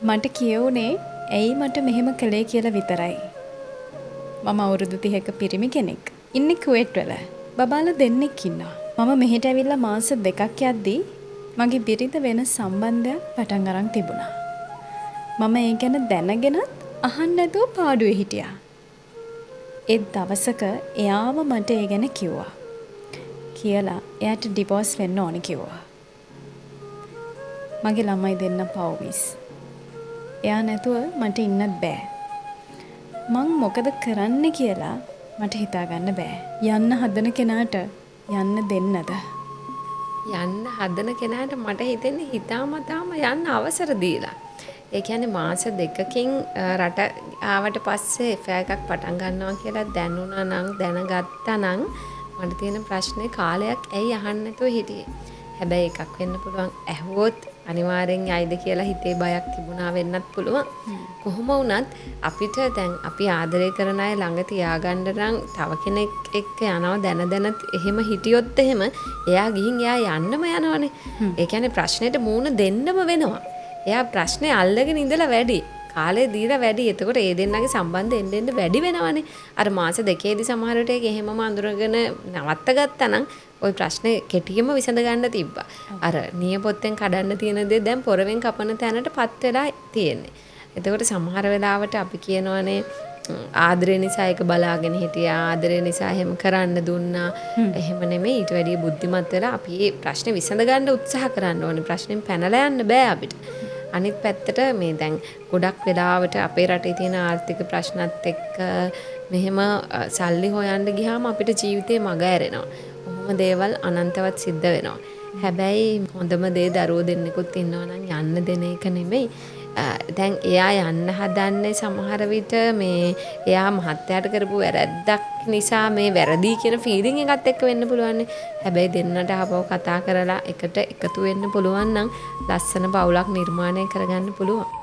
මට කියවුනේ ඇයි මට මෙහෙම කළේ කියලා විතරයි. මම අවුරුදු 30ක පිරිමි කෙනෙක්. ඉන්නේ කුවේට් වල. බබාලා දෙන්නෙක් ඉන්නවා. මම මෙහෙට ඇවිල්ලා මාස 2ක් යද්දී මගේ බිරිඳ වෙන සම්බන්ධයක් පටන් අරන් තිබුණා. මම ඒ ගැන දැනගෙනත් අහන්න නැතුව පාඩුවේ හිටියා. ඒ දවසක එයාම මට ඒ ගැන කිව්වා. කියලා එයාට ඩිවෝස් වෙන්න ඕනි කිව්වා. මගේ ළමයි දෙන්න පව්මිස්. එයා නැතුව මට ඉන්නත් බෑ. මං මොකද කරන්න කියලා මට හිතාගන්න බෑ. යන්න හදන කෙනාට යන්න දෙන්නද? යන්න හදන කෙනාට මට හිතෙන්නේ හිතාමතාම යන්න අවසර දීලා. ඒ කියන්නේ මාස 2කින් රට ආවට පස්සේ එෆෑ එකක් පටන් ගන්නවා කියලා දැනුණා නම් දැනගත්තා නම් මට තියෙන ප්‍රශ්නේ කාලයක් ඇයි අහන්න නැතුව හිටියේ. හැබැයි එකක් වෙන්න පුළුවන් ඇහුවොත් අනිවාර්යෙන් යයිද කියලා හිතේ බයක් තිබුණා වෙන්නත් පුළුවන්. කොහොම වුණත් අපිට දැන් අපි ආදරය කරන අය ළඟ තියාගන්න නම් තව කෙනෙක් එක්ක යනවා දැන එහෙම හිටියොත් එහෙම එයා ගිහින් එයා යන්නම යනවනේ. ඒ කියන්නේ ප්‍රශ්නෙට මූණ දෙන්නම වෙනවා. එයා ප්‍රශ්නේ අල්ලගෙන ඉඳලා වැඩි. කාලේ දීලා වැඩි. එතකොට ඒ දෙන්නගේ සම්බන්ධය එන්න වැඩි වෙනවනේ. අර මාස දෙකේදී සමහර විට ඒක එහෙමම අඳුරගෙන නවත්ත ගත්තා නම් ওই ප්‍රශ්නේ කෙටියෙම විසඳ ගන්න තිබ්බා. අර නියපොත්තෙන් කඩන්න තියෙන දේ දැන් පොරවෙන් කපන තැනටපත් වෙලා තියෙන්නේ. එතකොට සමහර වෙලාවට අපි කියනවානේ ආදරේ නිසා ඒක බලාගෙන හිටියා, ආදරේ නිසා එහෙම කරන්න දුන්නා. එහෙම නෙමෙයි. ඊට වැඩිය බුද්ධිමත් වෙලා අපි මේ ප්‍රශ්නේ විසඳ ගන්න උත්සාහ කරන්න ඕනේ. ප්‍රශ්නෙන් පැනලා යන්න බෑ අපිට. අනිත් පැත්තට මේ දැන් ගොඩක් වෙලාවට අපේ රටේ තියෙන ආර්ථික ප්‍රශ්නත් එක්ක මෙහෙම සල්ලි හොයන්න ගියාම අපිට ජීවිතේ මග ඇරෙනවා. ඔහොම දේවල් අනන්තවත් සිද්ධ වෙනවා. හැබැයි හොඳම දේ දරුවෝ දෙන්නෙකුත් ඉන්නවා නම් යන්න දෙන එක නෙමෙයි. දැන් එයා යන්න හදන්නේ සමහර විට මේ එයා මහත්තයාට කරපු වැරැද්දක් නිසා මේ වැරදි කියන ෆීලිං එකත් එක්ක වෙන්න පුළුවන්. හැබැයි දෙන්නට ආපහු කතා කරලා එකට එකතු වෙන්න පුළුවන් නම් ලස්සන පවුලක් නිර්මාණය කරගන්න පුළුවන්.